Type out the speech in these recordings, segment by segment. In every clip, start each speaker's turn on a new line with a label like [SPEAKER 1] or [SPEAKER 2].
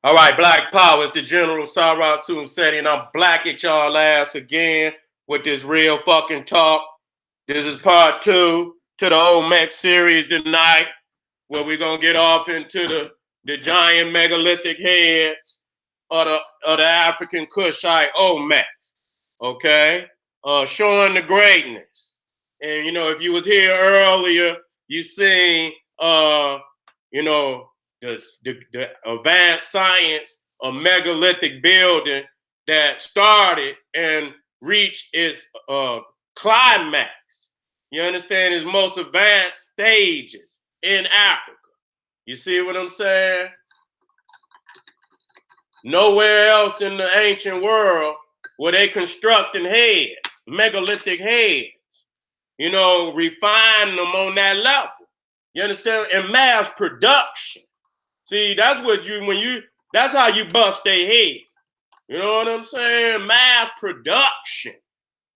[SPEAKER 1] All right, Black Power, it's the General Sarah Sunseti, and I'm black at y'all ass again with this real fucking talk. This is part two to the Olmec series tonight, where we're gonna get off into the giant megalithic heads of the African Kushite Olmecs. Okay? Showing the greatness. And if you was here earlier, you seen you know, the advanced science of megalithic building that started and reached its climax. You understand? Its most advanced stages in Africa. You see what I'm saying? Nowhere else in the ancient world were they constructing heads, megalithic heads, refining them on that level. You understand? And mass production. See, that's that's how you bust their head. You know what I'm saying? Mass production.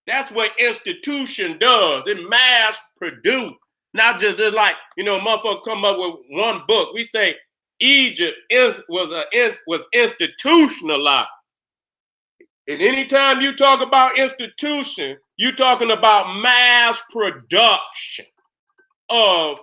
[SPEAKER 1] That's what institution does. It mass produce. Not just like, motherfucker come up with one book. We say Egypt was institutionalized. And anytime you talk about institution, you're talking about mass production of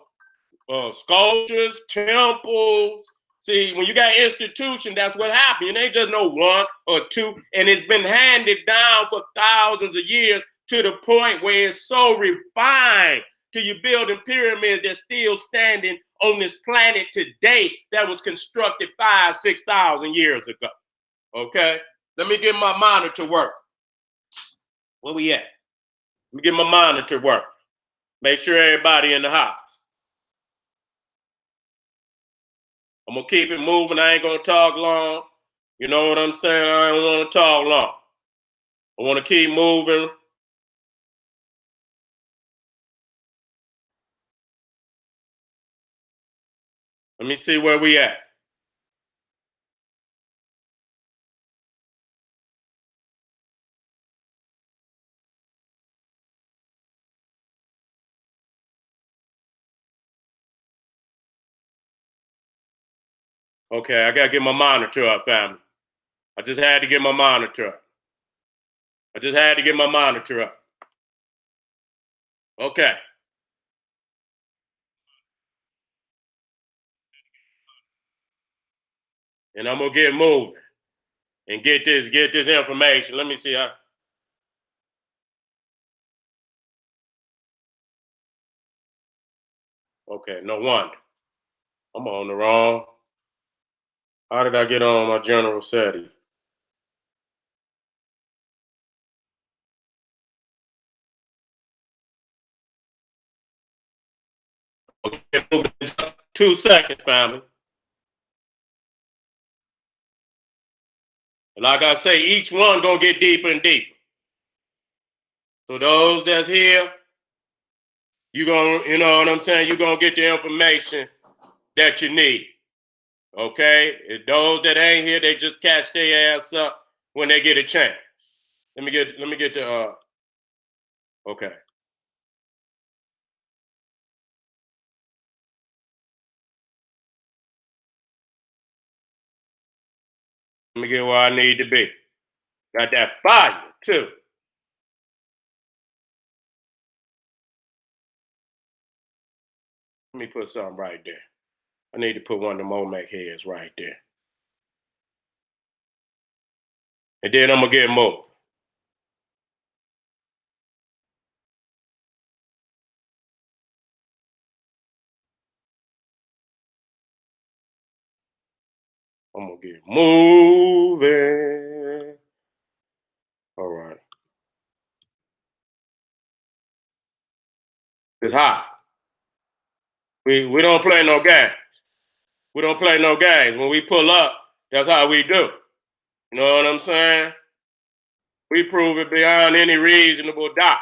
[SPEAKER 1] sculptures, temples. See, when you got institution, that's what happened. It ain't just no one or two, and it's been handed down for thousands of years to the point where it's so refined till you building pyramids that's still standing on this planet today that was constructed 5,000-6,000 years ago. Okay, let me get my monitor work. Where we at? Let me get my monitor work. Make sure everybody in the house. I'm gonna keep it moving. I ain't gonna talk long. You know what I'm saying? I don't want to talk long. I want to keep moving. Let me see where we at. Okay, I gotta get my monitor up, family. I just had to get my monitor up. I just had to get my monitor up. Okay. And I'm gonna get moving and get this information. Let me see how. Okay, no wonder. I'm on the wrong. How did I get on my general setting? Okay, moving in just 2 seconds, family. And like I say, each one gonna get deeper and deeper. So those that's here, you know what I'm saying? You're gonna get the information that you need. Okay? And those that ain't here, they just catch their ass up when they get a chance. Let me get the okay. Let me get where I need to be. Got that fire too. Let me put something right there. I need to put one of the Olmec heads right there. And then I'm gonna get more. I'm gonna get moving. All right. It's hot. We don't play no games. We don't play no games. When we pull up, that's how we do. You know what I'm saying? We prove it beyond any reasonable doubt.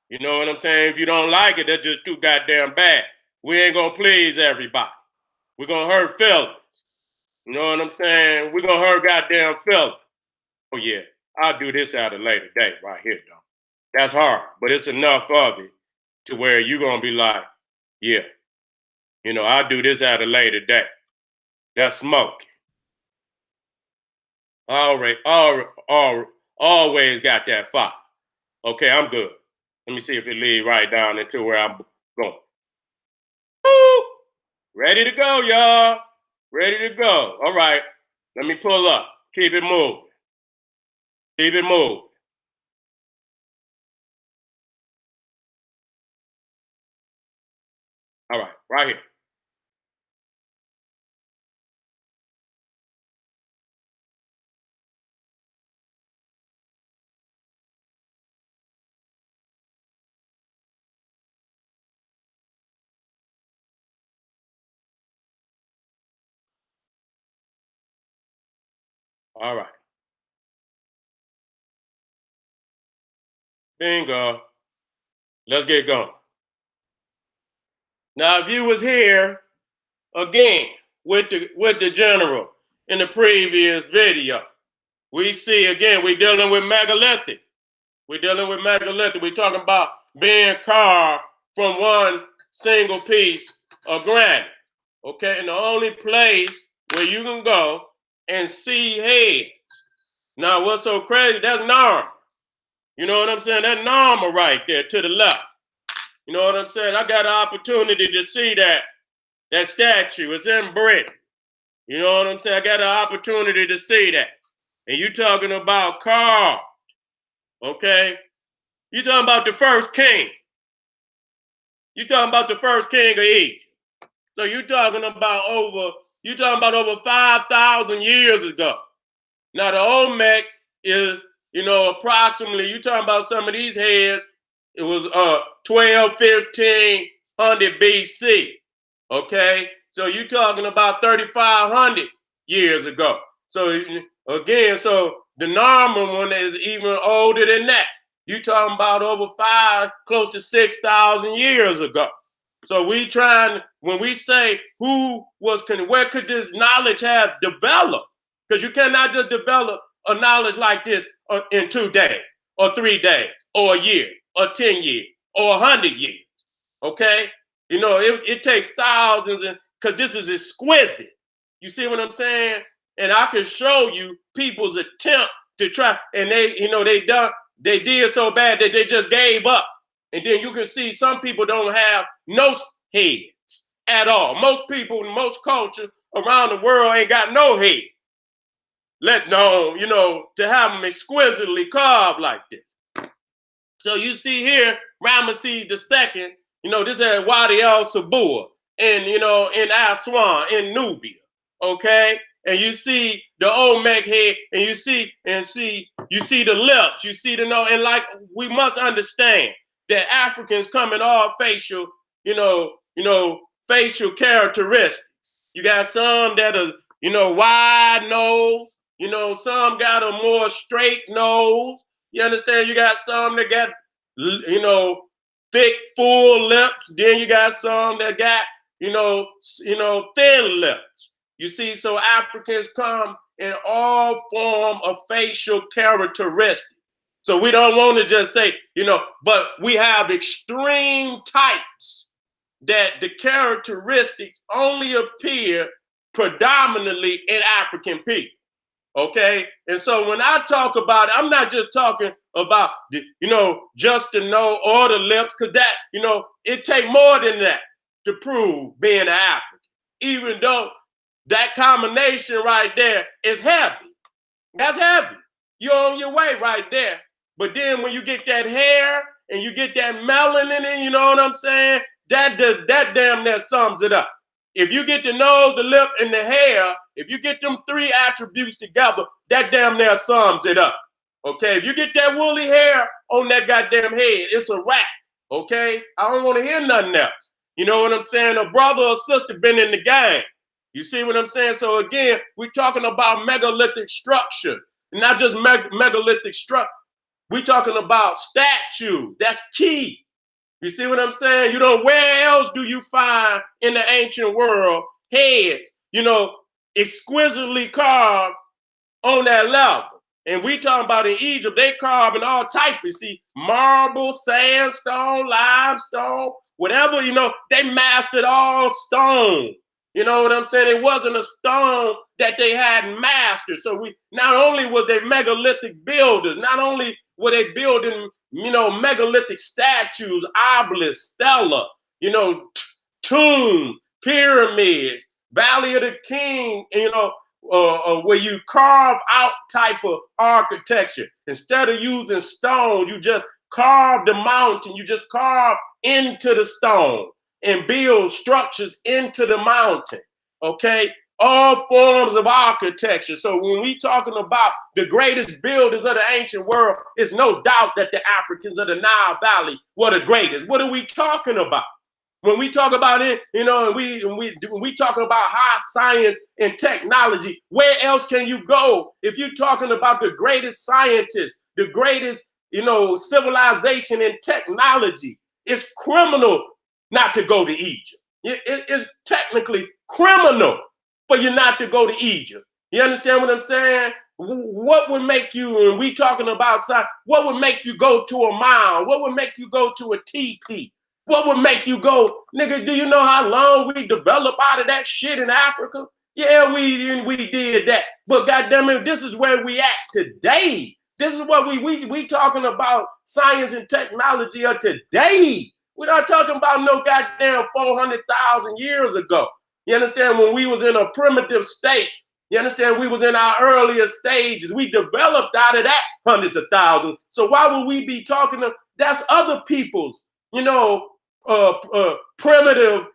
[SPEAKER 1] You know what I'm saying? If you don't like it, that's just too goddamn bad. We ain't gonna please everybody. We're gonna hurt feelings. You know what I'm saying? We're gonna hurt goddamn feelings. Oh yeah, I'll do this at a later date right here, though. That's hard, but it's enough of it to where you're gonna be like, yeah, I'll do this at a later date. That's smoking. Always got that fire. Okay, I'm good. Let me see if it leads right down into where I'm going. Woo! Ready to go, y'all. Ready to go. All right. Let me pull up. Keep it moving. Keep it moving. All right, right here. All right. Bingo. Let's get going. Now, if you was here again with the general in the previous video, we see again we're dealing with megalithic. We're dealing with megalithic. We're talking about being carved from one single piece of granite. Okay, and the only place where you can go and see heads. Now, what's so crazy? That's normal. You know what I'm saying? That's normal right there to the left. You know what I'm saying? I got an opportunity to see that statue. It's in Britain. You know what I'm saying? I got an opportunity to see that. And you talking about Carl, okay? You talking about the first king. You talking about the first king of Egypt. So you talking about over 5,000 years ago. Now the Olmec is, approximately, you talking about some of these heads, it was 1500 BC. Okay? So you talking about 3,500 years ago. So again, so the normal one is even older than that. You talking about over close to 6,000 years ago. So when we say where could this knowledge have developed? Because you cannot just develop a knowledge like this in 2 days or 3 days or a year or 10 years or 100 years. Okay? It takes thousands, because this is exquisite. You see what I'm saying? And I can show you people's attempt to try, and they did so bad that they just gave up. And then you can see some people don't have no heads at all. Most people, most culture around the world ain't got no head. Let alone, to have them exquisitely carved like this. So you see here, Ramesses II, this is at Wadi El Sabur in Aswan, in Nubia. Okay? And you see the Olmec head, and you see the lips, you see the nose, and like we must understand that Africans come in all facial, facial characteristics. You got some that are, wide nose, some got a more straight nose. You understand? You got some that got, thick, full lips. Then you got some that got, thin lips. You see, so Africans come in all form of facial characteristics. So we don't want to just say, but we have extreme types that the characteristics only appear predominantly in African people. Okay. And so when I talk about it, I'm not just talking about, just the nose or the lips, because that, it take more than that to prove being an African, even though that combination right there is heavy. That's heavy. You're on your way right there. But then when you get that hair and you get that melanin in, you know what I'm saying? That damn near sums it up. If you get the nose, the lip, and the hair, if you get them 3 attributes together, that damn near sums it up. Okay? If you get that woolly hair on that goddamn head, it's a wrap. Okay? I don't want to hear nothing else. You know what I'm saying? A brother or sister been in the game. You see what I'm saying? So again, we're talking about megalithic structure, not just megalithic structure. We're talking about statues. That's key. You see what I'm saying? Where else do you find in the ancient world heads, exquisitely carved on that level? And we talking about in Egypt, they carving all types. You see, marble, sandstone, limestone, whatever, they mastered all stone. You know what I'm saying? It wasn't a stone that they hadn't mastered. So we not only were they megalithic builders, not only were they building, megalithic statues, obelisks, stela, tombs, pyramids, Valley of the King, where you carve out type of architecture. Instead of using stone, you just carve the mountain. You just carve into the stone and build structures into the mountain, okay? All forms of architecture. So when we talking about the greatest builders of the ancient world, it's no doubt that the Africans of the Nile Valley were the greatest. What are we talking about? When we talk about it, and we talk about high science and technology, where else can you go if you're talking about the greatest scientists, the greatest, civilization and technology? It's criminal not to go to Egypt. It's technically criminal for you not to go to Egypt. You understand what I'm saying? What would make you, and we talking about science, what would make you go to a mound? What would make you go to a teepee? What would make you go, nigga, do you know how long we developed out of that shit in Africa? Yeah, we did that. But goddamn it, this is where we at today. This is what we talking about science and technology of today. We're not talking about no goddamn 400,000 years ago. You understand? When we was in a primitive state, you understand? We was in our earlier stages. We developed out of that hundreds of thousands. So why would we be talking to, that's other people's, primitive,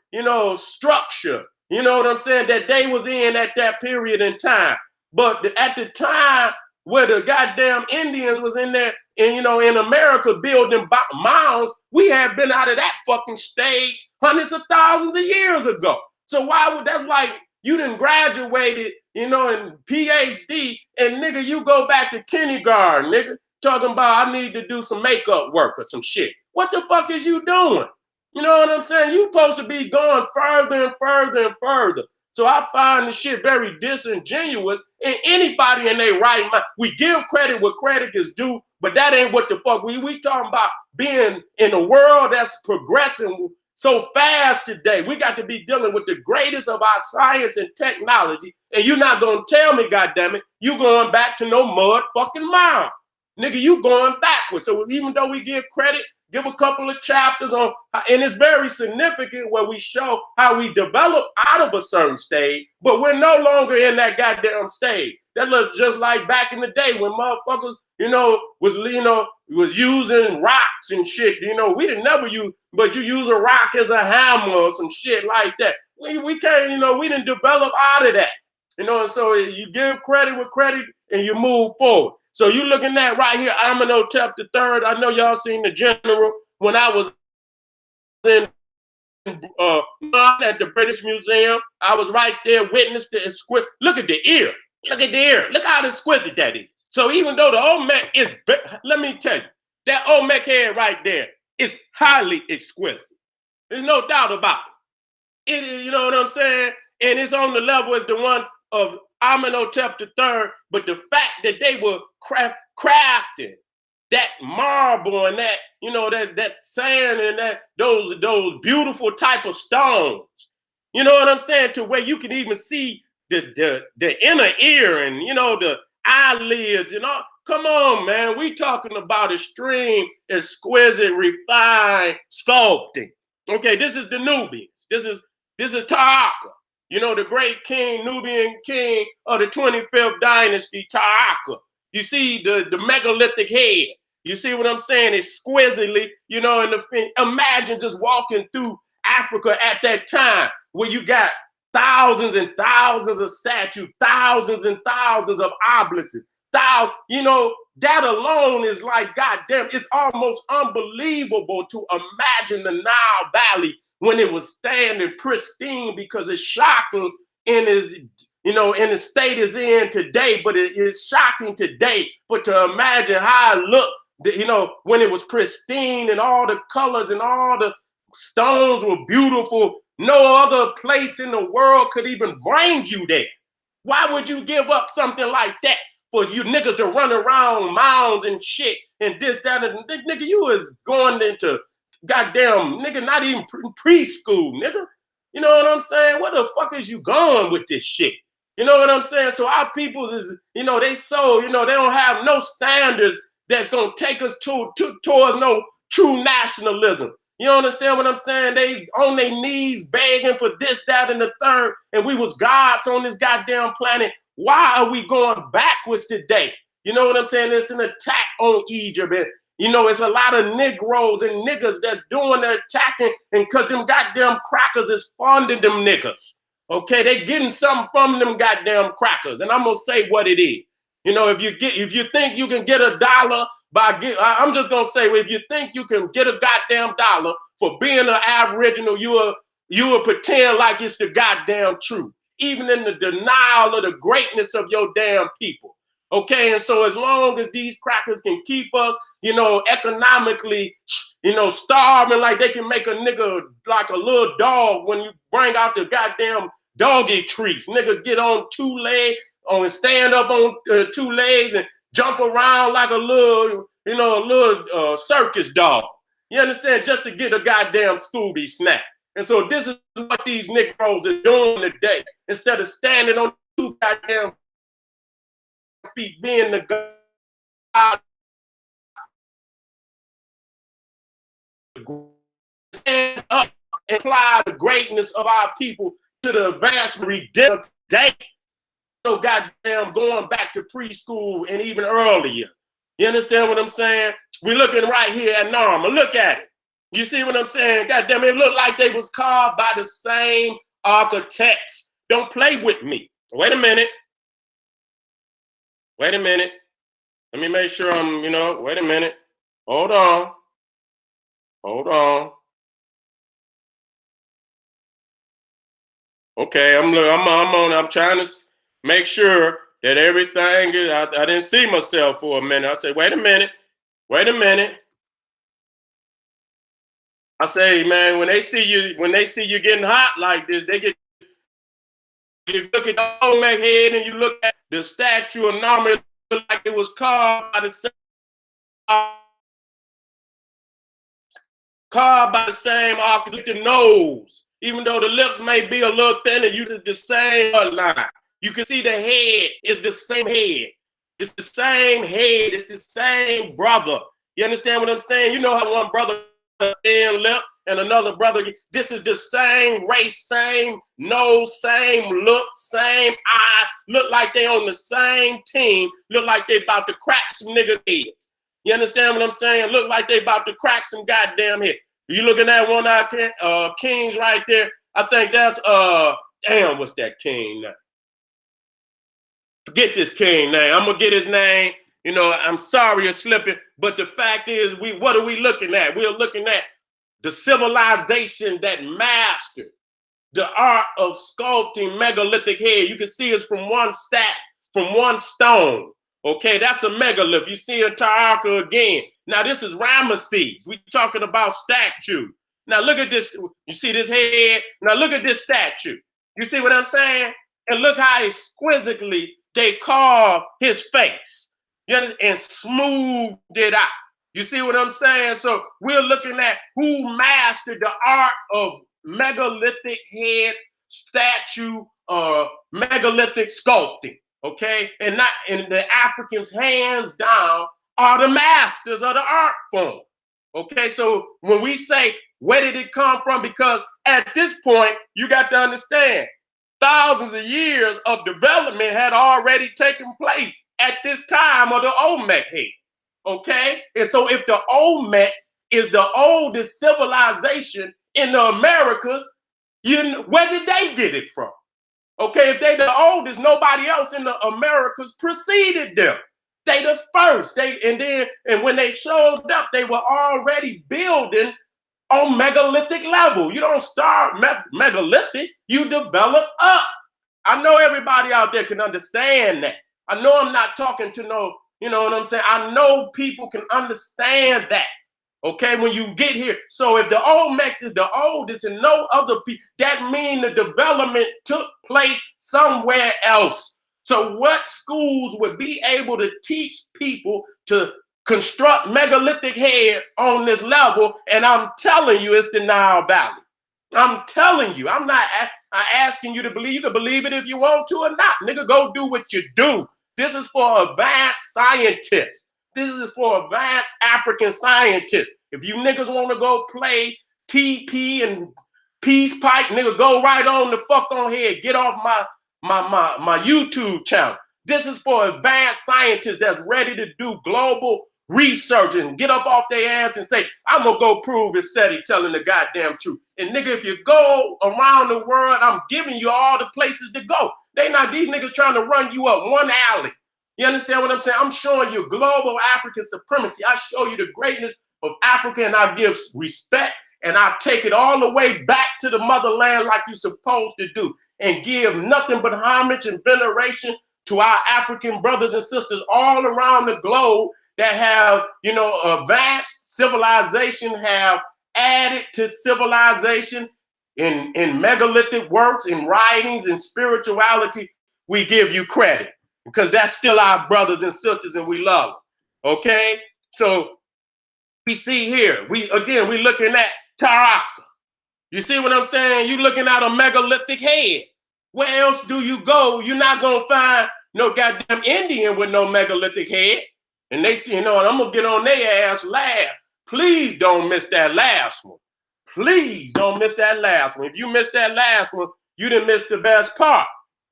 [SPEAKER 1] structure, you know what I'm saying, that they was in at that period in time. But at the time where the goddamn Indians was in there and, in America building mounds, we had been out of that fucking stage hundreds of thousands of years ago. So why would, that's like you done graduated, in PhD, and nigga, you go back to kindergarten, nigga, talking about I need to do some makeup work or some shit. What the fuck is you doing? You know what I'm saying? You supposed to be going further and further and further. So I find this shit very disingenuous. And anybody in their right mind, we give credit where credit is due, but that ain't what the fuck we talking about. Being in a world that's progressing so fast today, we got to be dealing with the greatest of our science and technology. And you're not gonna tell me, goddammit, you going back to no mud fucking mound. Nigga, you going backwards. So even though we give credit, give a couple of chapters on, and it's very significant where we show how we develop out of a certain stage, but we're no longer in that goddamn stage. That looks just like back in the day when motherfuckers, was using rocks and shit. We didn't never use, but you use a rock as a hammer or some shit like that. We can't, we didn't develop out of that. And so you give credit with credit and you move forward. So you looking at right here, Amenhotep III. I know y'all seen the general when I was in at the British Museum. I was right there, witnessed the exquisite. Look at the ear. Look at the ear. Look how exquisite that is. So even though the Olmec is, let me tell you, that Olmec head right there is highly exquisite. There's no doubt about it. It is, you know what I'm saying? And it's on the level as the one of Amenhotep III, but the fact that they were crafting that marble and that, that sand and that those beautiful type of stones, you know what I'm saying, to where you can even see the inner ear and the eyelids and all. Come on, man, we talking about extreme, exquisite, refined sculpting. Okay, this is the Nubians. This is Taaka. The great king, Nubian king of the 25th dynasty, Taaka. You see the megalithic head. You see what I'm saying? Exquisitely, imagine just walking through Africa at that time where you got thousands and thousands of statues, thousands and thousands of obelisks. That alone is like, goddamn, it's almost unbelievable to imagine the Nile Valley when it was standing pristine, because it's shocking in the state it's in today, but it is shocking today. But to imagine how it looked, when it was pristine and all the colors and all the stones were beautiful, no other place in the world could even bring you there. Why would you give up something like that for you niggas to run around mounds and shit and this, that, and nigga, you is going into goddamn, nigga, not even preschool, nigga. You know what I'm saying? Where the fuck is you going with this shit? You know what I'm saying? So our peoples is, they so, they don't have no standards that's gonna take us towards no true nationalism. You understand what I'm saying? They on their knees begging for this, that, and the third, and we was gods on this goddamn planet. Why are we going backwards today? You know what I'm saying? It's an attack on Egypt. And, it's a lot of Negroes and niggas that's doing the attacking, and because them goddamn crackers is funding them niggas. Okay, they getting something from them goddamn crackers. And I'm gonna say what it is. If you think you can get a dollar I'm just gonna say, if you think you can get a goddamn dollar for being an Aboriginal, you will pretend like it's the goddamn truth, even in the denial of the greatness of your damn people. Okay, and so as long as these crackers can keep us, economically, starving, like they can make a nigga like a little dog when you bring out the goddamn doggy treats. Nigga get on two legs, and stand up on two legs and jump around like a little circus dog. You understand? Just to get a goddamn Scooby snack. And so this is what these Negroes are doing today. Instead of standing on two goddamn feet, being the God, stand up and apply the greatness of our people to the vast redemption day. So goddamn going back to preschool and even earlier. You understand what I'm saying? We're looking right here at Norma. Look at it. You see what I'm saying? Goddamn, it looked like they was carved by the same architects. Don't play with me. Wait a minute. Wait a minute. Let me make sure I'm, wait a minute. Hold on. Hold on. Okay, I'm trying to make sure that everything is, I didn't see myself for a minute. I said, wait a minute. I say, man, when they see you getting hot like this, you look at the Olmec head and you look at the statue of Nami, it look like it was carved by the same architect nose. Even though the lips may be a little thinner, using the same line. You can see the head is the same head. It's the same head. It's the same brother. You understand what I'm saying? You know how one brother thin lip and another brother. This is the same race, same nose, same look, same eye. Look like they on the same team. Look like they about to crack some niggas' heads. You understand what I'm saying? Look like they about to crack some goddamn head. You looking at one of our kings right there? I think that's damn, what's that king name? Forget this king name. I'm gonna get his name. I'm sorry it's slipping, but the fact is, what are we looking at? We're looking at the civilization that mastered the art of sculpting megalithic head. You can see it's from one stone. Okay, that's a megalith. You see a Taaka again. Now this is Ramesses. We're talking about statue. Now look at this. You see this head? Now look at this statue. You see what I'm saying? And look how exquisitely they carved his face. And smoothed it out. You see what I'm saying? So we're looking at who mastered the art of megalithic head statue, megalithic sculpting. Okay, and the Africans, hands down, are the masters of the art form. Okay, so when we say where did it come from, because at this point you got to understand thousands of years of development had already taken place at this time of the Olmec head. Okay, and so if the Olmecs is the oldest civilization in the Americas, where did they get it from? Okay, if they the oldest, nobody else in the Americas preceded them. They the first. And when they showed up, they were already building on megalithic level. You don't start megalithic, you develop up. I know everybody out there can understand that. I know I'm not talking to no, you know what I'm saying? I know people can understand that. Okay, when you get here. So if the Olmecs is the oldest and no other people, that means the development took place somewhere else. So what schools would be able to teach people to construct megalithic heads on this level? And I'm telling you, it's the Nile Valley. I'm telling you, I'm not asking you to believe. You can believe it if you want to or not. Nigga, go do what you do. This is for advanced scientists. This is for advanced African scientists. If you niggas want to go play TP and peace pipe, nigga, go right on the fuck on here. Get off my YouTube channel. This is for advanced scientists that's ready to do global research and get up off their ass and say, I'm gonna go prove it said he telling the goddamn truth. And nigga, if you go around the world, I'm giving you all the places to go. They not these niggas trying to run you up one alley. You understand what I'm saying? I'm showing you global African supremacy. I show you the greatness of Africa, and I give respect, and I take it all the way back to the motherland like you're supposed to do, and give nothing but homage and veneration to our African brothers and sisters all around the globe that have, you know, advanced civilization, have added to civilization in megalithic works, in writings, in spirituality. We give you credit because that's still our brothers and sisters and we love them. Okay? So we see here, we looking at Taraka. You see what I'm saying? You looking at a megalithic head. Where else do you go? You're not gonna find no goddamn Indian with no megalithic head. And they, you know, and I'm gonna get on their ass last. Please don't miss that last one. Please don't miss that last one. If you miss that last one, you didn't miss the best part.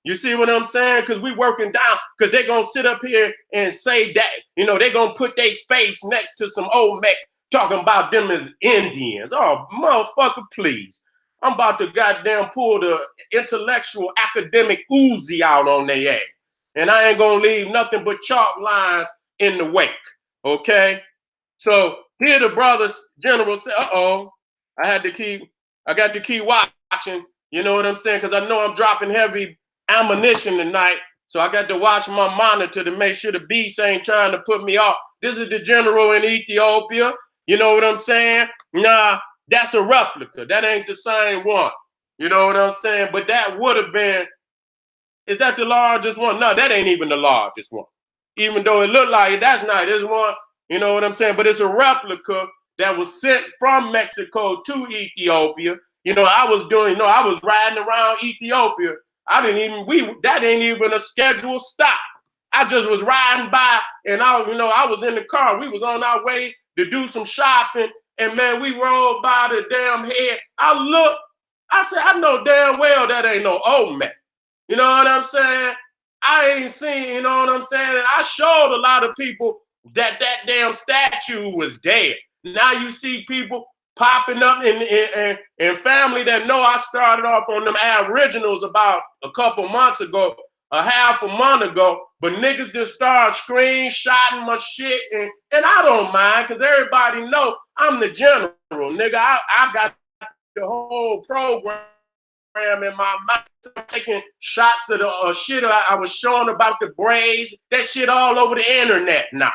[SPEAKER 1] You see what I'm saying? Because we working down, because they're gonna sit up here and say that, you know, they're gonna put their face next to some Olmec talking about them as Indians. Oh, motherfucker, please. I'm about to goddamn pull the intellectual academic Uzi out on their ass. And I ain't gonna leave nothing but chalk lines in the wake. Okay? So here the brothers general said, I got to keep watching. You know what I'm saying? Because I know I'm dropping heavy ammunition tonight. So I got to watch my monitor to make sure the beast ain't trying to put me off. This is the general in Ethiopia. You know what I'm saying? Nah, that's a replica. That ain't the same one. You know what I'm saying? But that would have been, is that the largest one? No, that ain't even the largest one. Even though it looked like it, that's not this one. You know what I'm saying? But it's a replica that was sent from Mexico to Ethiopia. You know, I was riding around Ethiopia. That ain't even a scheduled stop. I just was riding by and I was in the car. We was on our way to do some shopping. And man, we rolled by the damn head. I said, I know damn well that ain't no Olmec. You know what I'm saying? I ain't seen, you know what I'm saying? And I showed a lot of people that damn statue was dead. Now you see people popping up in family that know I started off on them aboriginals about a couple months ago, a half a month ago, but niggas just started screenshotting my shit, and I don't mind because everybody know I'm the general, nigga. I got the whole program in my mind. Taking shots of the shit I was showing about the braids, that shit all over the internet now.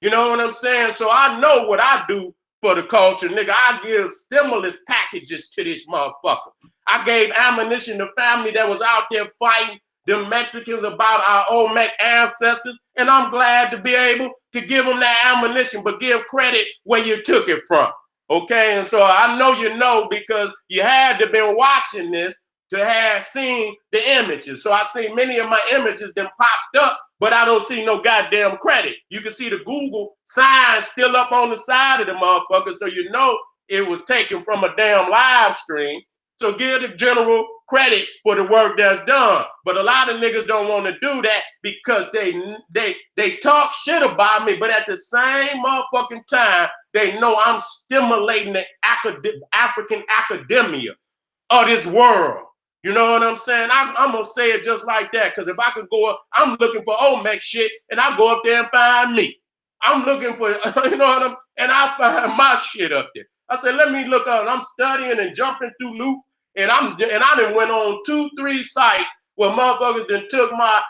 [SPEAKER 1] You know what I'm saying? So I know what I do for the culture, nigga. I give stimulus packages to this motherfucker. I gave ammunition to family that was out there fighting the Mexicans about our Olmec ancestors, and I'm glad to be able to give them that ammunition, but give credit where you took it from. Okay, and so I know you know because you had to been watching this to have seen the images. So I see many of my images then popped up, but I don't see no goddamn credit. You can see the Google sign still up on the side of the motherfucker, so you know it was taken from a damn live stream. So give the general credit for the work that's done. But a lot of niggas don't want to do that because they talk shit about me, but at the same motherfucking time, they know I'm stimulating the African academia of this world. You know what I'm saying? I'm going to say it just like that, because if I could go up, I'm looking for Olmec shit, and I go up there and find me. I'm looking for, you know what I'm, and I find my shit up there. I said, let me look up, and I'm studying and jumping through loop, and I done went on 2-3 sites where motherfuckers done took my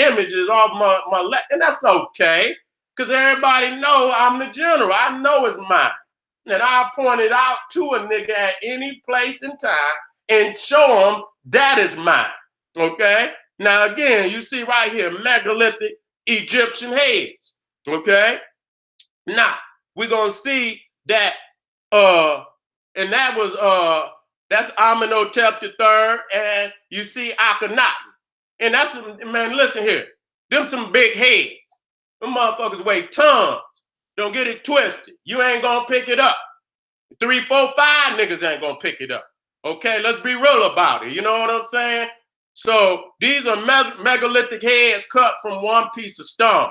[SPEAKER 1] images off my left, and that's okay, because everybody know I'm the general. I know it's mine. And I point it out to a nigga at any place and time and show them that is mine. Okay? Now again, you see right here, megalithic Egyptian heads. Okay? Now, we're gonna see that and that was That's Amenhotep III, and you see Akhenaten. And that's, man, listen here. Them some big heads. Them motherfuckers weigh tons. Don't get it twisted. You ain't gonna pick it up. 3, 4, 5 niggas ain't gonna pick it up. Okay, let's be real about it. You know what I'm saying? So these are megalithic heads cut from one piece of stone.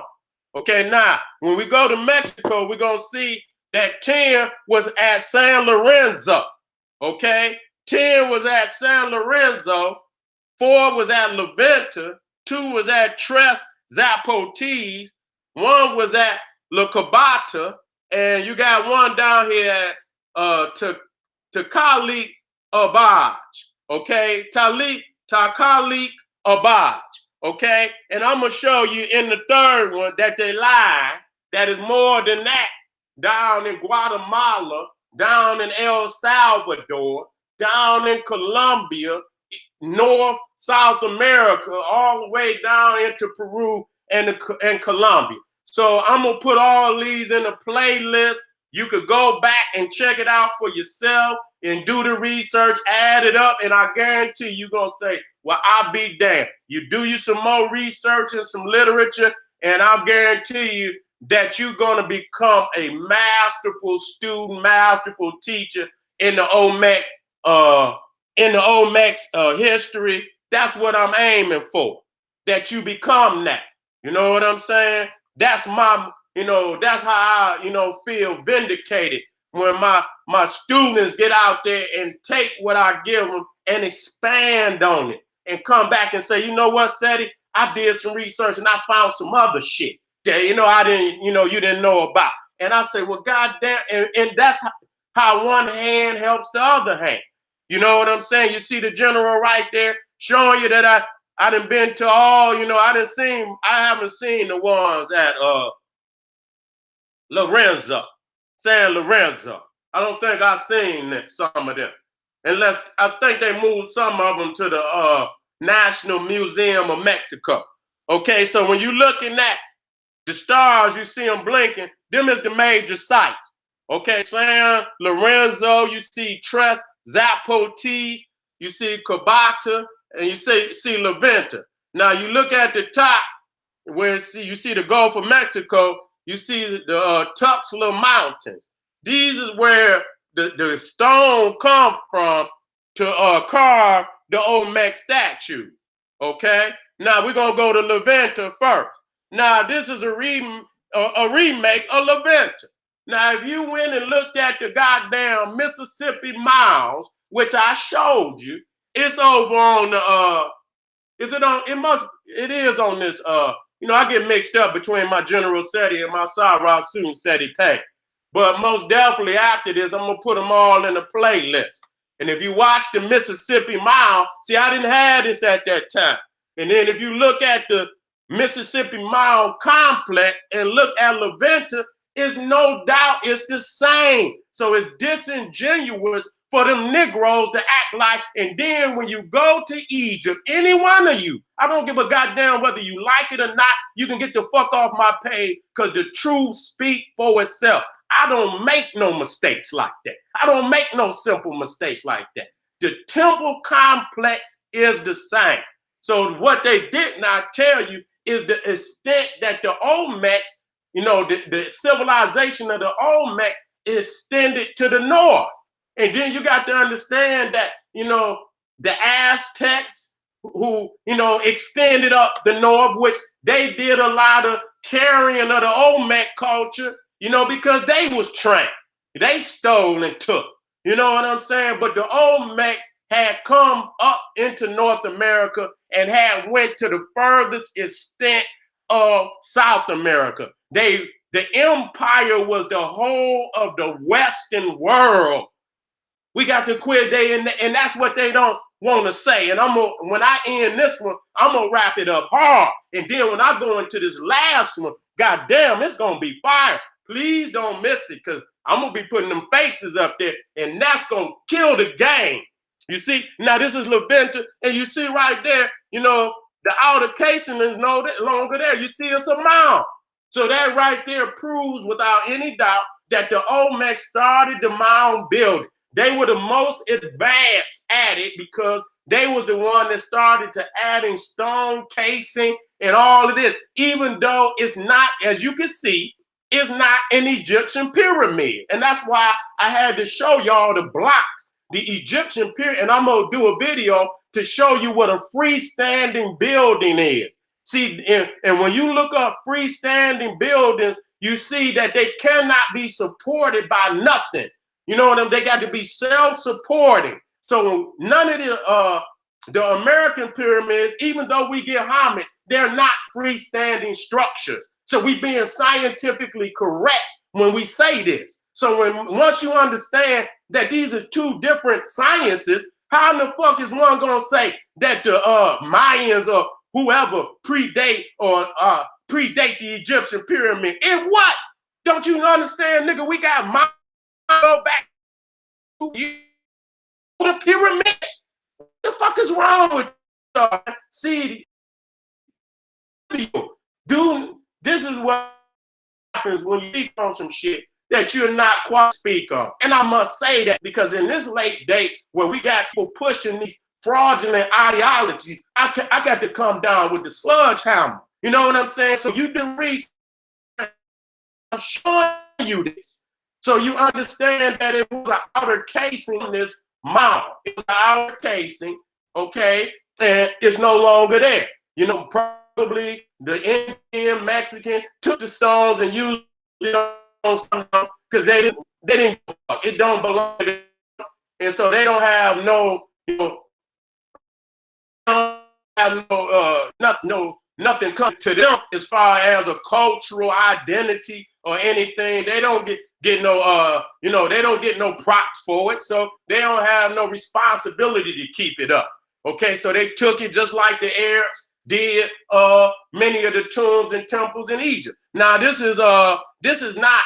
[SPEAKER 1] Okay, now when we go to Mexico, we're gonna see that 10 was at San Lorenzo. Okay, 10 was at San Lorenzo, 4 was at La Venta, 2 was at Tres Zapotes, 1 was at La Cabata, and you got one down here at Takalik Abaj. Okay, Takalik Abaj. Okay, and I'm gonna show you in the third one that they lie. That is more than that. Down in Guatemala, down in El Salvador, down in Colombia, North, South America, all the way down into Peru and Colombia. So I'm gonna put all these in a playlist. You could go back and check it out for yourself and do the research, add it up, and I guarantee you're gonna say, well, I'll be damned. You do you some more research and some literature, and I'll guarantee you that you're gonna become a masterful student, masterful teacher in the Olmec, history. That's what I'm aiming for, that you become that. You know what I'm saying? That's my, that's how I, feel vindicated when my students get out there and take what I give them and expand on it and come back and say, you know what, Seti, I did some research and I found some other shit that, I didn't, you didn't know about. And I say, well, goddamn, and that's how one hand helps the other hand. You know what I'm saying? You see the general right there showing you that I done been to all, I haven't seen the ones at Lorenzo, San Lorenzo. I don't think I've seen some of them. Unless I think they moved some of them to the National Museum of Mexico. Okay, so when you're looking at the stars, you see them blinking, them is the major sites. Okay, San Lorenzo, you see Tres Zapotes, you see Cabata, and you see La Venta. Now you look at the top where you see the Gulf of Mexico, you see the Tuxtla Mountains. These is where the stone comes from to carve the Olmec statue. Okay, now we're gonna go to La Venta first. Now this is a remake of La Venta. Now, if you went and looked at the goddamn Mississippi Mounds, which I showed you, it's over on the it is on this I get mixed up between my General Seti and my Sarah Soon Seti pay. But most definitely after this, I'm gonna put them all in a playlist. And if you watch the Mississippi Mound, see, I didn't have this at that time. And then if you look at the Mississippi Mound complex and look at La Venta, it's no doubt it's the same. So it's disingenuous for them Negroes to act like, and then when you go to Egypt, any one of you, I don't give a goddamn whether you like it or not, you can get the fuck off my page because the truth speaks for itself. I don't make no mistakes like that. I don't make no simple mistakes like that. The temple complex is the same. So what they did not tell you is the extent that the Olmecs, the civilization of the Olmec extended to the north. And then you got to understand that, the Aztecs who, extended up the north, which they did a lot of carrying of the Olmec culture, because they was trained. They stole and took, you know what I'm saying? But the Olmecs had come up into North America and had went to the furthest extent of South America. The empire was the whole of the Western world. We got to quit and that's what they don't want to say. And when I end this one, I'm gonna wrap it up hard. And then when I go into this last one, goddamn, it's gonna be fire. Please don't miss it, because I'm gonna be putting them faces up there, and that's gonna kill the game. You see, now this is La Venta, and you see right there, the outer casing is no longer there. You see it's a mound. So that right there proves without any doubt that the Olmec started the mound building. they were the most advanced at it because they was the one that started to adding stone casing and all of this, even though it's not, as you can see, it's not an Egyptian pyramid. And that's why I had to show y'all the blocks, the Egyptian pyramid. And I'm going to do a video to show you what a freestanding building is. See, and when you look up freestanding buildings, you see that they cannot be supported by nothing. You know what I mean? They got to be self-supporting. So none of the American pyramids, even though we give homage, they're not freestanding structures. So we being scientifically correct when we say this. So once you understand that these are two different sciences, how in the fuck is one gonna say that the Mayans or whoever predate the Egyptian pyramid? And what? Don't you understand, nigga? We got go back to the pyramid. What the fuck is wrong with you? See, dude, this is what happens when you speak on some shit that you're not quite speak on. And I must say that because in this late date where we got people pushing these fraudulent ideologies, I got to come down with the sludgehammer. You know what I'm saying? So you do research. I'm showing you this. So you understand that it was an outer casing in this mound. It was an outer casing, okay? And it's no longer there. You know, probably the Indian, Mexican took the stones and used it on something because they didn't, it don't belong to them. And so they don't have no, you know, have nothing come to them as far as a cultural identity or anything. They don't get no they don't get no props for it, so they don't have no responsibility to keep it up. Okay, so they took it just like the Arabs did many of the tombs and temples in Egypt. Now this is not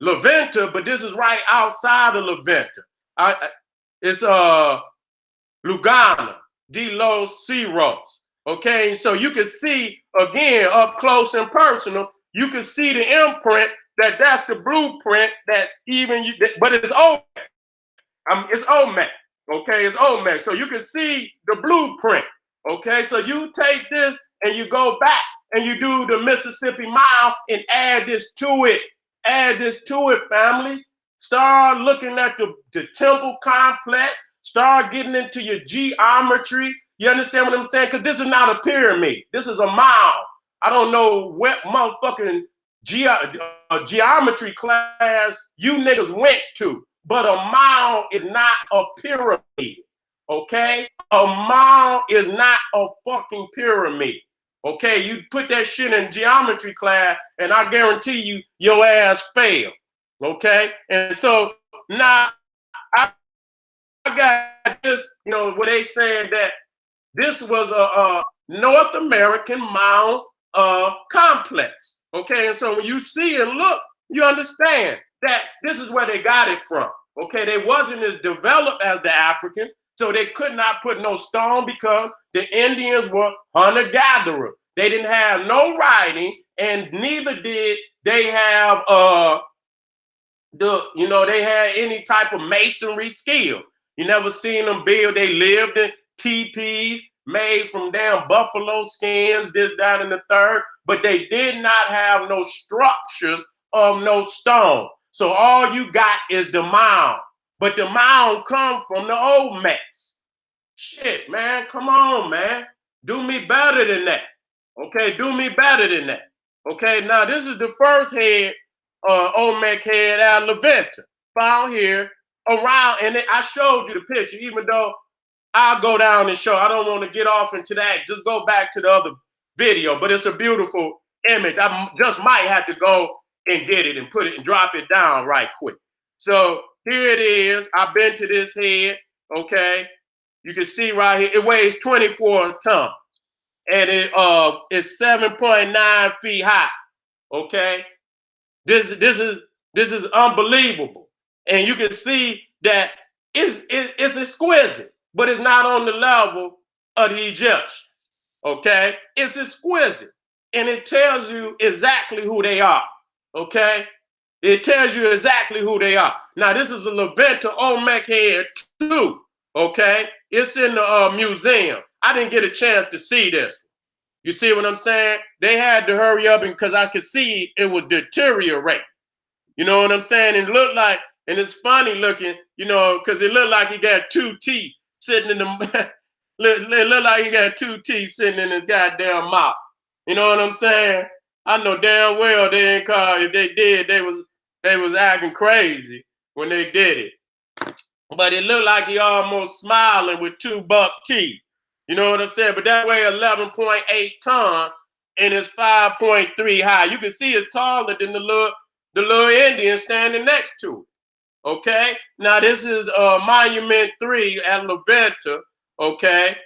[SPEAKER 1] Levanta, but this is right outside of Levanta. It's Lugana de los Ceros. Okay, so you can see again up close and personal. You can see the imprint that's the blueprint that's even you, but it's Olmec. It's Olmec. Okay, it's Olmec. So you can see the blueprint. Okay, so you take this and you go back and you do the Mississippi Mile and add this to it. Add this to it, family. Start looking at the temple complex. Start getting into your geometry. You understand what I'm saying? Because this is not a pyramid. This is a mound. I don't know what motherfucking geometry class you niggas went to, but a mound is not a pyramid, okay? A mound is not a fucking pyramid, okay? You put that shit in geometry class, and I guarantee you, your ass failed, okay? And so now I got this, you know, where they saying that this was a North American mound complex. Okay, and so when you see and look, you understand that this is where they got it from. Okay, they wasn't as developed as the Africans, so they could not put no stone because the Indians were hunter-gatherer. They didn't have no writing, and neither did they have they had any type of masonry skill. You never seen them build. They lived in teepees made from damn buffalo skins, this, that, and the third, but they did not have no structures of no stone. So all you got is the mound, but the mound come from the Olmecs. Shit, man, come on, man. Do me better than that. Okay, do me better than that. Okay, now this is the first head, Olmec head out of Levanta, found here around, and I showed you the picture, even though I'll go down and show. I don't want to get off into that. Just go back to the other video, but it's a beautiful image. I just might have to go and get it and put it and drop it down right quick. So here it is. I've been to this head, okay? You can see right here, it weighs 24 tons, and it is 7.9 feet high, okay? This is unbelievable. And you can see that it's exquisite, but it's not on the level of the Egyptians, okay? It's exquisite, and it tells you exactly who they are, okay? It tells you exactly who they are. Now, this is a Levanta Olmec head too, okay? It's in the museum. I didn't get a chance to see this. You see what I'm saying? They had to hurry up because I could see it was deteriorating. You know what I'm saying? And it looked like, and it's funny looking, you know, because it looked like he got two teeth sitting in the, it looked like he got two teeth sitting in his goddamn mouth. You know what I'm saying? I know damn well they didn't call, if they did, they was acting crazy when they did it. But it looked like he almost smiling with two buck teeth. You know what I'm saying? But that weigh 11.8 tons and it's 5.3 high. You can see it's taller than the little Indian standing next to it. Okay? Now this is Monument 3 at Levanta. Okay?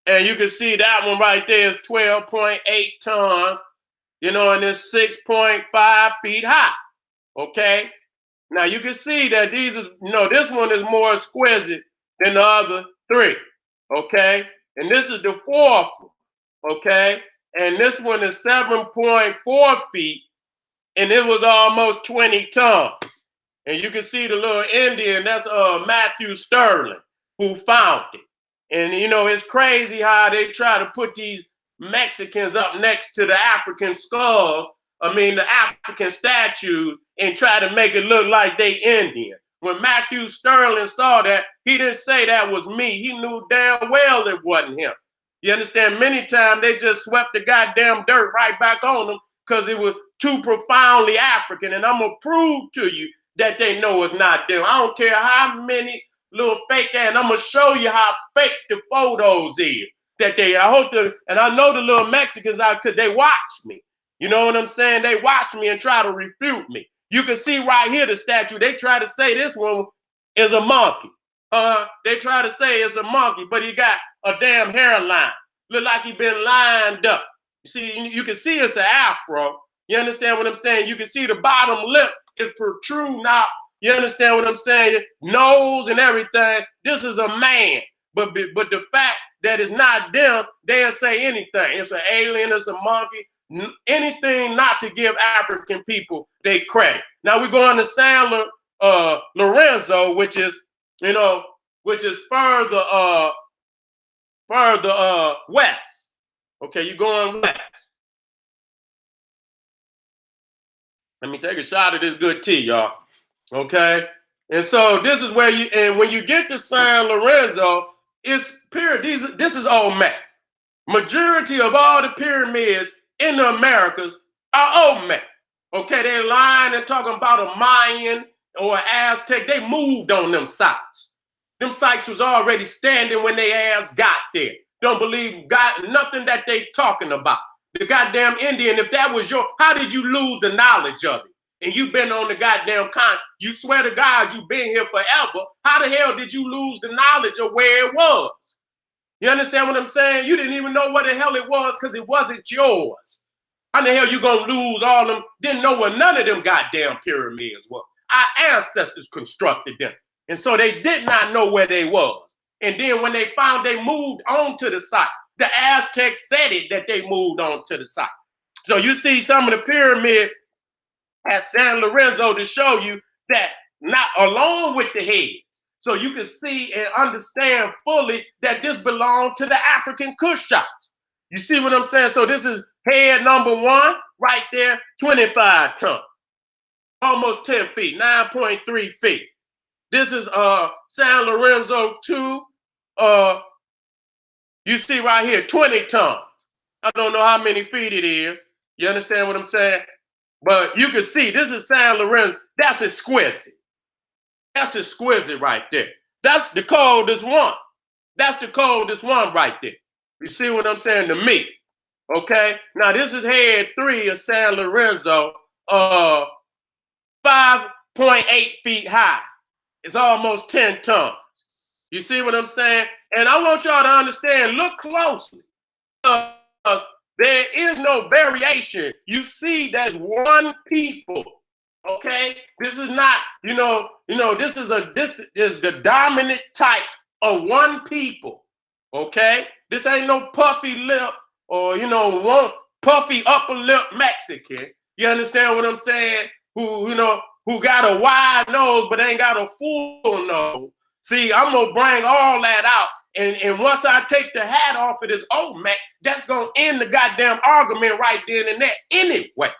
[SPEAKER 1] And you can see that one right there is 12.8 tons, you know, and it's 6.5 feet high. Okay? Now you can see that these is, you know, this one is more exquisite than the other three. Okay? And this is the fourth one. Okay? And this one is 7.4 feet, and it was almost 20 tons. And you can see the little Indian, that's Matthew Sterling, who found it. And, you know, it's crazy how they try to put these Mexicans up next to the African skulls, the African statues, and try to make it look like they Indian. When Matthew Sterling saw that, he didn't say that was me. He knew damn well it wasn't him. You understand? Many times they just swept the goddamn dirt right back on them because it was too profoundly African. And I'm going to prove to you that they know it's not them. I don't care how many little fake ass, and I'm going to show you how fake the photos is. That they, and I know the little Mexicans out because they watch me. You know what I'm saying? They watch me and try to refute me. You can see right here the statue. They try to say this one is a monkey. They try to say it's a monkey, but he got a damn hairline. Look like he been lined up. You see, you can see it's an afro. You understand what I'm saying? You can see the bottom lip is protruding out. You understand what I'm saying? Nose and everything. This is a man. But the fact that it's not them, they'll say anything. It's an alien, it's a monkey, anything not to give African people their credit. Now we're going to San Lorenzo, which is, you know, which is further west. Okay, you're going west. Let me take a shot of this good tea, y'all. Okay, and so this is where you, and when you get to San Lorenzo, it's pyramid. This is Olmec. Majority of all the pyramids in the Americas are Olmec. Okay, they're lying and talking about a Mayan or Aztec. They moved on them sites. Them sites was already standing when they ass got there. Don't believe God, nothing that they talking about. The goddamn Indian, if that was how did you lose the knowledge of it? And you've been on the goddamn continent. You swear to God you've been here forever. How the hell did you lose the knowledge of where it was? You understand what I'm saying? You didn't even know what the hell it was because it wasn't yours. How the hell you gonna lose all them? Didn't know where none of them goddamn pyramids were. Our ancestors constructed them. And so they did not know where they was. And then when they found they moved on to the site, the Aztecs said it that they moved on to the site. So you see some of the pyramid at San Lorenzo to show you that not along with the heads. So you can see and understand fully that this belonged to the African Kushites. You see what I'm saying? So this is head number 1 right there, 25 tons, almost 10 feet, 9.3 feet. This is San Lorenzo 2. You see right here, 20 tons. I don't know how many feet it is. You understand what I'm saying? But you can see this is San Lorenzo. That's exquisite. That's exquisite right there. That's the coldest one. That's the coldest one right there. You see what I'm saying to me? Okay. Now this is head 3 of San Lorenzo, 5.8 feet high. It's almost 10 tons. You see what I'm saying? And I want y'all to understand, look closely. There is no variation. You see there's one people. Okay? This is not, this is the dominant type of one people. Okay? This ain't no puffy lip or, one puffy upper lip Mexican. You understand what I'm saying? Who who got a wide nose but ain't got a full nose. See, I'm gonna bring all that out. And once I take the hat off of this Olmec, that's gonna end the goddamn argument right then and there anyway.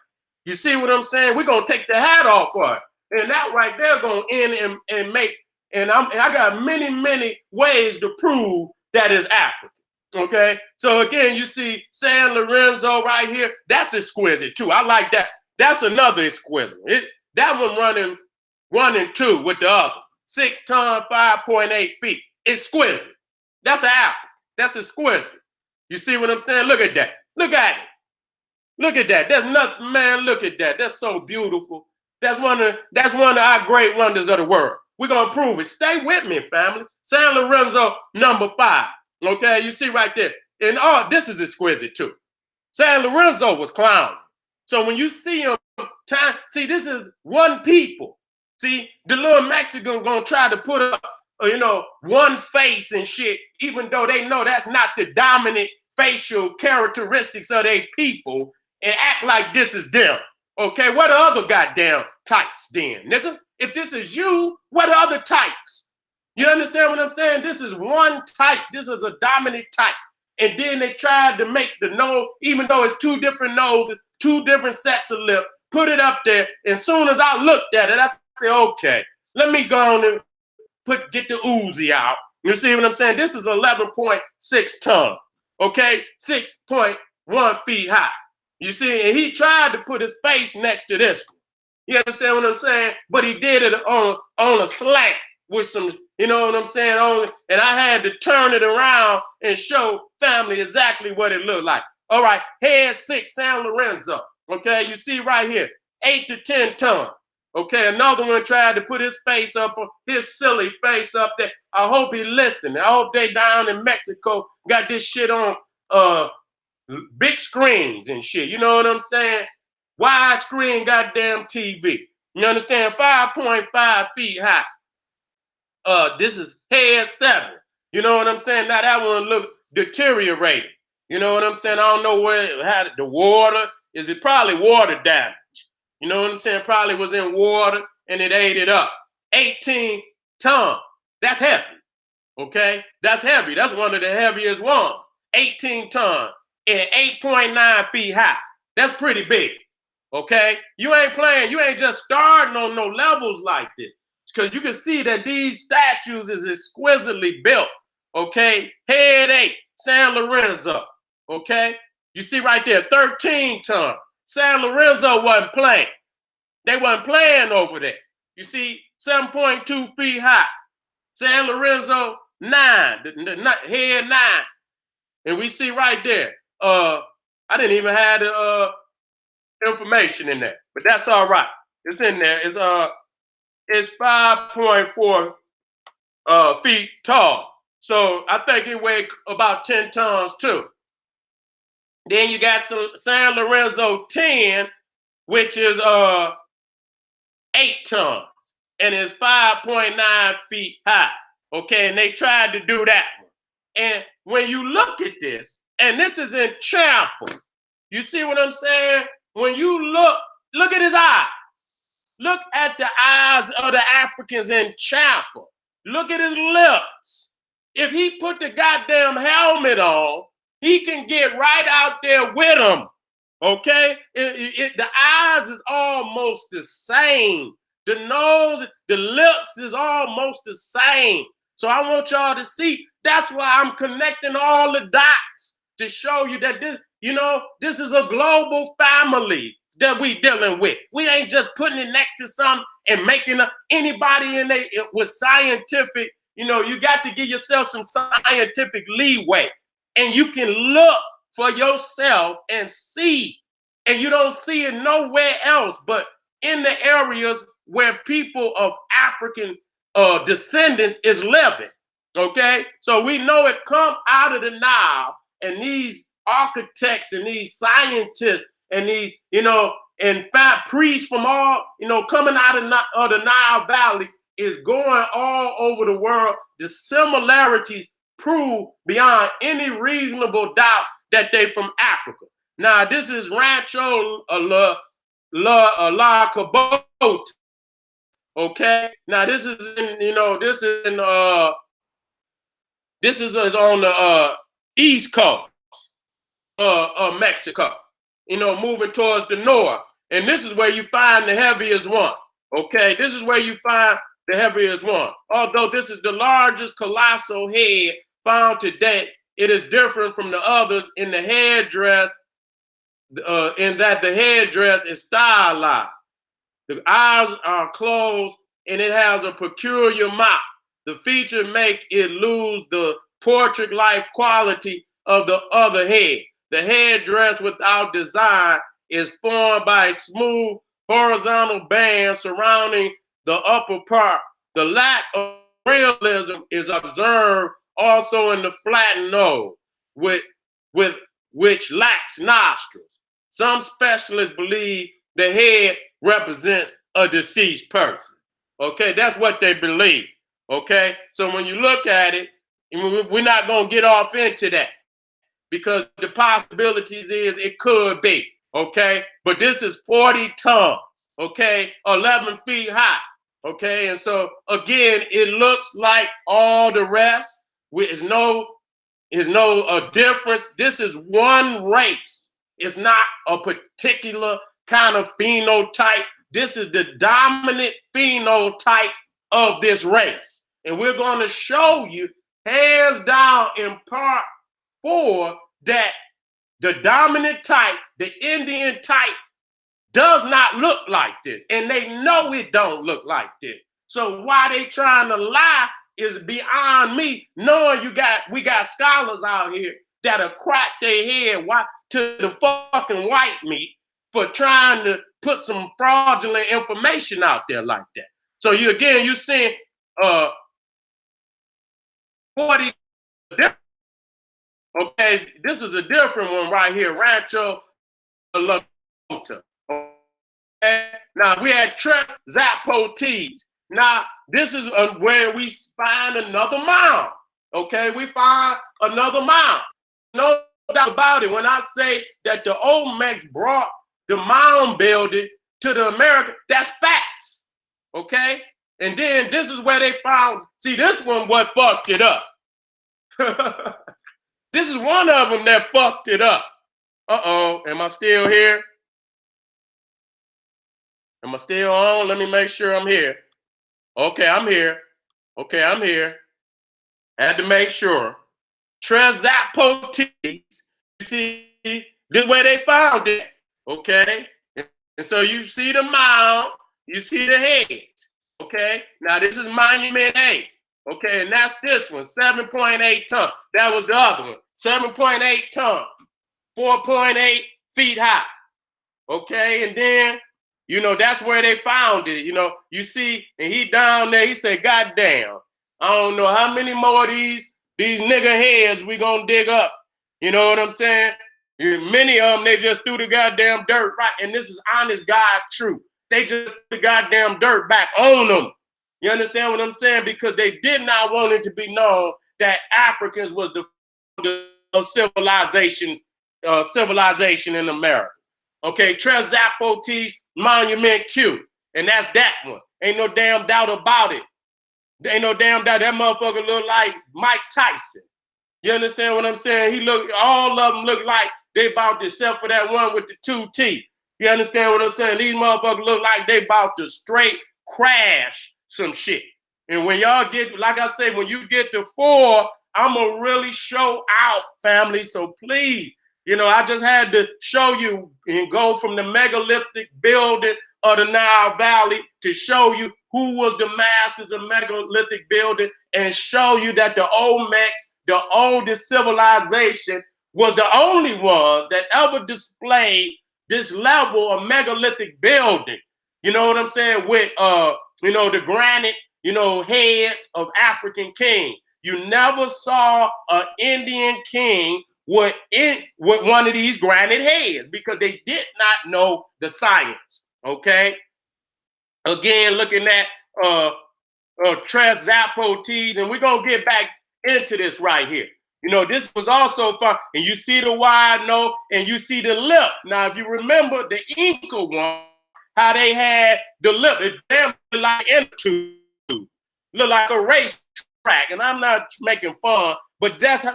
[SPEAKER 1] You see what I'm saying? We're gonna take the hat off for it. And that right there gonna end and make, and I got many ways to prove that is African. Okay, so again, you see San Lorenzo right here. That's exquisite too. I like that. That's another exquisite. That one running 1 and 2 with the other. 6 ton, 5.8 feet. Exquisite. That's an apple. That's exquisite. You see what I'm saying? Look at that. Look at it. Look at that. That's nothing, man. Look at that. That's so beautiful. That's one of our great wonders of the world. We're gonna prove it. Stay with me, family. San Lorenzo, number 5. Okay, you see right there. And this is exquisite too. San Lorenzo was clowning. So when you see him, see, this is one people. See, the little Mexican gonna try to put up, one face and shit, even though they know that's not the dominant facial characteristics of their people, and act like this is them. Okay, what are other goddamn types then, nigga? If this is you, what are other types? You understand what I'm saying? This is one type. This is a dominant type. And then they tried to make the nose, even though it's 2 different noses, 2 different sets of lips, put it up there. As soon as I looked at it, I said, okay, let me go on and get the Uzi out. You see what I'm saying? This is 11.6 tons, okay? 6.1 feet high. You see, and he tried to put his face next to this one. You understand what I'm saying? But he did it on a slant with some, you know what I'm saying? And I had to turn it around and show family exactly what it looked like. All right, head 6, San Lorenzo. Okay, you see right here, 8 to 10 tons. Okay, another one tried to put his face up, his silly face up there. I hope he listened. I hope they down in Mexico got this shit on big screens and shit. You know what I'm saying? Widescreen goddamn TV. You understand? 5.5 feet high. This is head 7. You know what I'm saying? Now that one look deteriorated. You know what I'm saying? I don't know where it had the water. Is it probably water damage? You know what I'm saying? Probably was in water and it ate it up. 18 tons. That's heavy. Okay? That's heavy. That's one of the heaviest ones. 18 tons and 8.9 feet high. That's pretty big. Okay? You ain't playing. You ain't just starting on no levels like this. Because you can see that these statues is exquisitely built. Okay? Head 8, San Lorenzo. Okay? You see right there, 13 tons. San Lorenzo wasn't playing. They wasn't playing over there. You see, 7.2 feet high. San Lorenzo, 9, head 9. And we see right there, I didn't even have the information in there, but that's all right. It's in there. It's 5.4 feet tall. So I think it weighed about 10 tons too. Then you got some San Lorenzo 10, which is 8 tons, and it's 5.9 feet high. Okay, and they tried to do that one. And when you look at this, and this is in Chapel, you see what I'm saying? When you look at his eyes. Look at the eyes of the Africans in Chapel. Look at his lips. If he put the goddamn helmet on, he can get right out there with him. Okay? The eyes is almost the same. The nose, the lips is almost the same. So I want y'all to see. That's why I'm connecting all the dots to show you that this is a global family that we dealing with. We ain't just putting it next to something and making anybody in there with scientific, you got to give yourself some scientific leeway. And you can look for yourself and see. And you don't see it nowhere else but in the areas where people of African descendants is living. Okay? So we know it come out of the Nile, and these architects and these scientists and these, and priests from all, coming out of the Nile Valley is going all over the world. The similarities prove beyond any reasonable doubt that they from Africa. Now, this is Rancho La Cabota. Okay, now this is in, this is on the east coast of Mexico, moving towards the north. And this is where you find the heaviest one. Okay, this is where you find the heaviest one. Although this is the largest colossal head found to date, it is different from the others in the headdress, in that the headdress is stylized. The eyes are closed and it has a peculiar mouth. The feature make it lose the portrait-like quality of the other head. The headdress without design is formed by a smooth horizontal band surrounding the upper part. The lack of realism is observed also in the flattened nose, with which lacks nostrils. Some specialists believe the head represents a deceased person. Okay, that's what they believe. Okay, so when you look at it, we're not going to get off into that because the possibilities is it could be. Okay, but this is 40 tons. Okay, 11 feet high. Okay, and so again, it looks like all the rest. There's no difference. This is one race. It's not a particular kind of phenotype. This is the dominant phenotype of this race. And we're going to show you hands down in part 4 that the dominant type, the Indian type, does not look like this. And they know it don't look like this. So why they trying to lie is beyond me, knowing we got scholars out here that'll crack their head to the fucking white meat for trying to put some fraudulent information out there like that. So you seeing 40. Okay, this is a different one right here, Rancho La Cota. Okay, now we had Tres Zapotes. Now this is where we find another mound. Okay, we find another mound. No doubt about it. When I say that the Olmecs brought the mound building to the America, that's facts. Okay, and then this is where they found. See, this one what fucked it up. This is one of them that fucked it up. Am I still here? Am I still on? Let me make sure I'm here. Okay, I'm here. Okay, I'm here. I had to make sure. Tres Zapotes, you see, this is where they found it. Okay? And so you see the mound, you see the head. Okay? Now this is Monument A. Okay, and that's this one, 7.8 tons. That was the other one, 7.8 tons, 4.8 feet high. Okay, and then, that's where they found it. You see, and he down there, he said, God damn, I don't know how many more of these nigga heads we gonna dig up. You know what I'm saying? Many of them, they just threw the goddamn dirt right, and this is honest God truth. They just threw the goddamn dirt back on them. You understand what I'm saying? Because they did not want it to be known that Africans was the civilization in America. Okay, Tres Zapotes, Monument Q. And that's that one. Ain't no damn doubt about it. Ain't no damn doubt. That motherfucker look like Mike Tyson. You understand what I'm saying? All of them look like they about to, except for that one with the 2 teeth. You understand what I'm saying? These motherfuckers look like they about to straight crash some shit. And when y'all get, like I say, when you get to 4, I'm going to really show out, family. So please, I just had to show you and go from the megalithic building of the Nile Valley to show you who was the masters of megalithic building and show you that the Olmecs, the oldest civilization, was the only ones that ever displayed this level of megalithic building. You know what I'm saying? With, the granite, heads of African kings. You never saw an Indian king with one of these granite heads because they did not know the science. Okay. Again, looking at Tres Zapotes, and we're gonna get back into this right here. This was also fun, and you see the wide nose, and you see the lip. Now, if you remember the Inca one, how they had the lip. It damn like into look like a race track. And I'm not making fun, but that's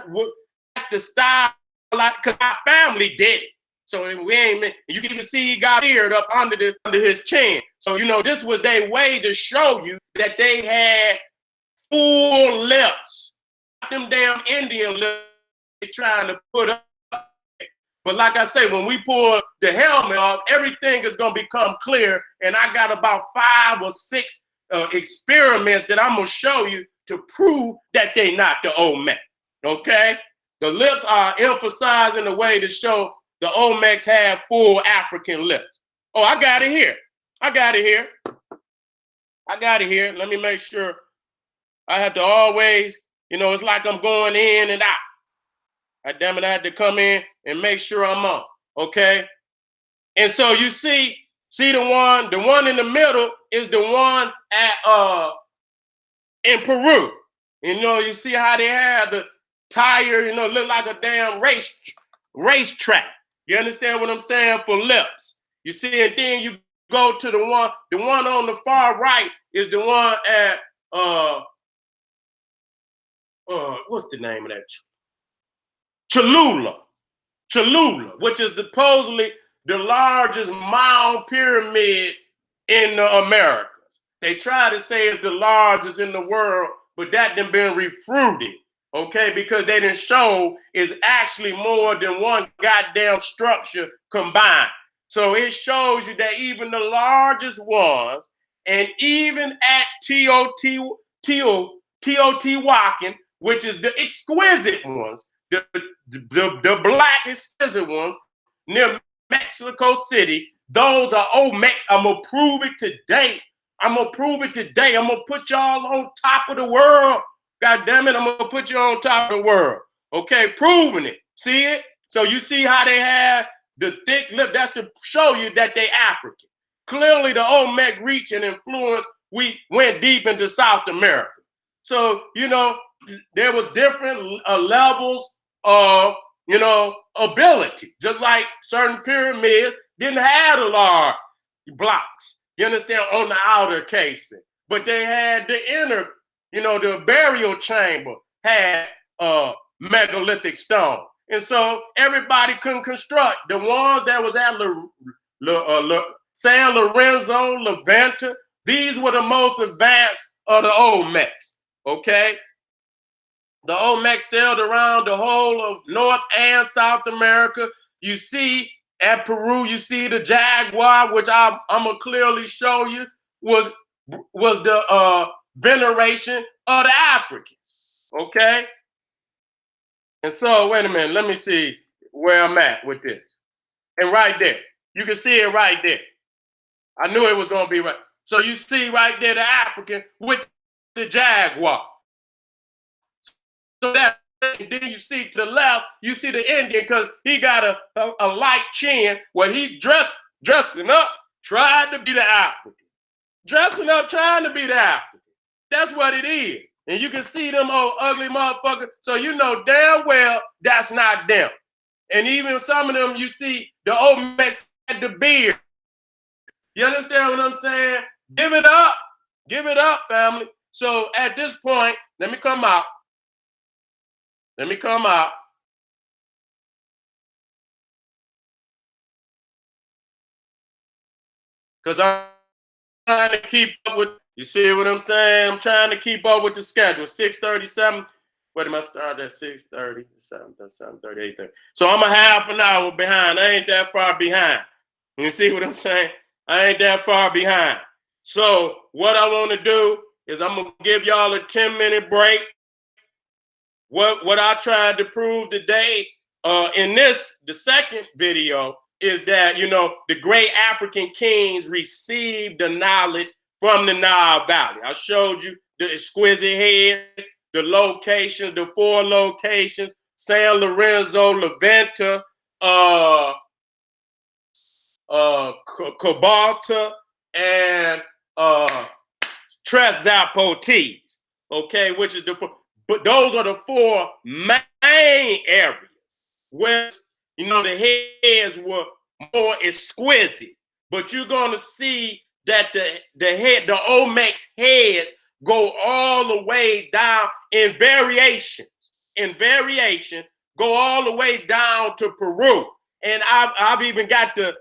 [SPEAKER 1] the style, like, because our family did it. So we ain't. You can even see he got beard up under his chin. So this was their way to show you that they had full lips. Them damn Indian lips they trying to put up. But like I say, when we pull the helmet off, everything is gonna become clear. And I got about 5 or 6 experiments that I'm gonna show you to prove that they not the Olmec. Okay, the lips are emphasizing the way to show the Olmecs have full African lips. Oh, I got it here. I got it here. Let me make sure. I have to always, it's like I'm going in and out. Damn it, I had to come in and make sure I'm on. Okay. And so you see the one in the middle is the one at in Peru. You see how they have the tire, look like a damn racetrack. You understand what I'm saying? For lips. You see, and then you go to the one on the far right is the one at what's the name of that? Cholula, which is supposedly the largest mound pyramid in the Americas. They try to say it's the largest in the world, but that done been refuted, okay? Because they didn't show it's actually more than one goddamn structure combined. So it shows you that even the largest ones, and even at Teotihuacan, which is the exquisite ones, the black exquisite ones near Mexico City, those are Olmecs. I'm gonna prove it today. I'm gonna put y'all on top of the world. God damn it, I'm gonna put you on top of the world. Okay, proving it. See it? So you see how they have the thick lip. That's to show you that they African. Clearly, the Olmec reach and influence, we went deep into South America. So, there was different levels of, ability. Just like certain pyramids didn't have the large blocks, you understand, on the outer casing. But they had the inner, the burial chamber had megalithic stone. And so everybody couldn't construct. The ones that was at San Lorenzo, Levanta, these were the most advanced of the Olmecs, okay? The Olmecs sailed around the whole of North and South America. You see at Peru, you see the jaguar, which I'm going to clearly show you, was the veneration of the Africans, okay? And so, wait a minute, let me see where I'm at with this. And right there, you can see it right there. I knew it was going to be right. So you see right there the African with the jaguar. So that, and then you see to the left, you see the Indian because he got a light chin where he dressing up, tried to be the African. Dressing up, trying to be the African. That's what it is. And you can see them old ugly motherfuckers. So you know damn well that's not them. And even some of them, you see the Olmecs had the beard. You understand what I'm saying? Give it up, family. So at this point, let me come out. Because I'm trying to keep up with, you see what I'm saying? I'm trying to keep up with the schedule. 6:37. Wait a minute, I started at 6:30, 7:30, 8:30. So I'm a half an hour behind. I ain't that far behind. You see what I'm saying? I ain't that far behind. So what I want to do is I'm going to give y'all a 10-minute break. What I tried to prove today in the second video is that, the great African kings received the knowledge from the Nile Valley. I showed you the exquisite head, the locations, the 4 locations, San Lorenzo, Levanta, Cabalta, and Tres Zapotes, okay, which is but those are the 4 main areas where, the heads were more exquisite. but you're going to see that the Olmec's heads go all the way down in variation, go all the way down to Peru. And I've even got the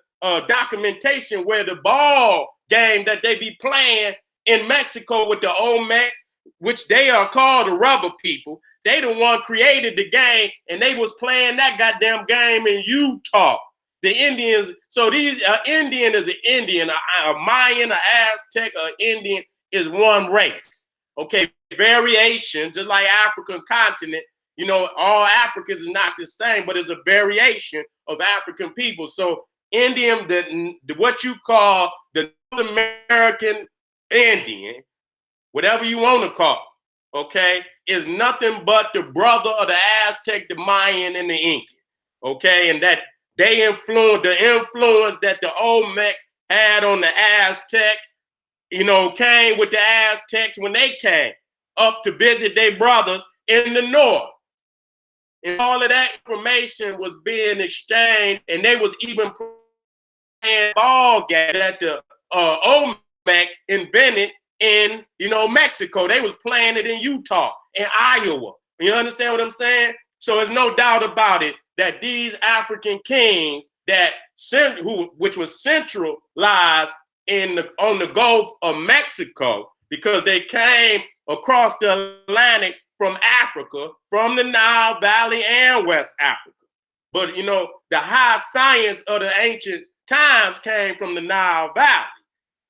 [SPEAKER 1] documentation where the ball game that they be playing in Mexico with the Olmecs, which they are called the rubber people. They the one created the game, and they was playing that goddamn game in Utah. The Indians, so these Indian is an Indian, a Mayan, an Aztec, an Indian is one race. Okay, variation, just like African continent. You know, all Africans is not the same, but it's a variation of African people. So Indian, what you call the North American Indian, whatever you want to call, okay, is nothing but the brother of the Aztec, the Mayan, and the Incan. Okay, and that they influenced the influence that the Olmec had on the Aztec, you know, came with the Aztecs when they came up to visit their brothers in the north. And all of that information was being exchanged, and they was even playing ball game that the Olmecs invented in, you know, Mexico. They was playing it in Utah and Iowa. You understand what I'm saying? So there's no doubt about it that these African kings which was centralized on the Gulf of Mexico, because they came across the Atlantic from Africa, from the Nile Valley and West Africa. But you know, the high science of the ancient times came from the Nile Valley.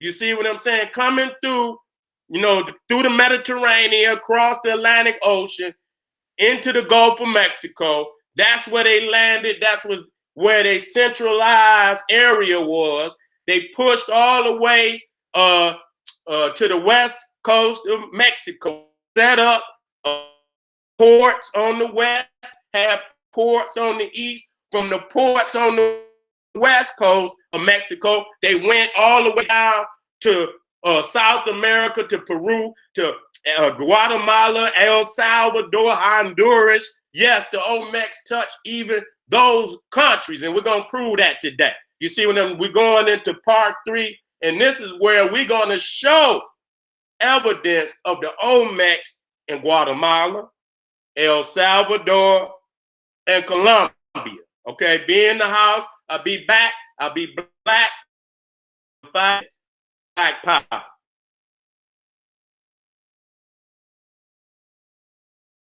[SPEAKER 1] You see what I'm saying? Coming through, you know, through the Mediterranean, across the Atlantic Ocean, into the Gulf of Mexico. That's where they landed. That's where their centralized area was. They pushed all the way to the west coast of Mexico, set up ports on the west, have ports on the east. From the ports on the west coast of Mexico, they went all the way down to South America, to Peru, to Guatemala, El Salvador, Honduras. Yes, the Olmecs touched even those countries, and we're going to prove that today. You see, we're going into part 3, and this is where we're going to show evidence of the Olmecs in Guatemala, El Salvador, and Colombia. Okay, be in the house. I'll be back. I'll be black. Black power.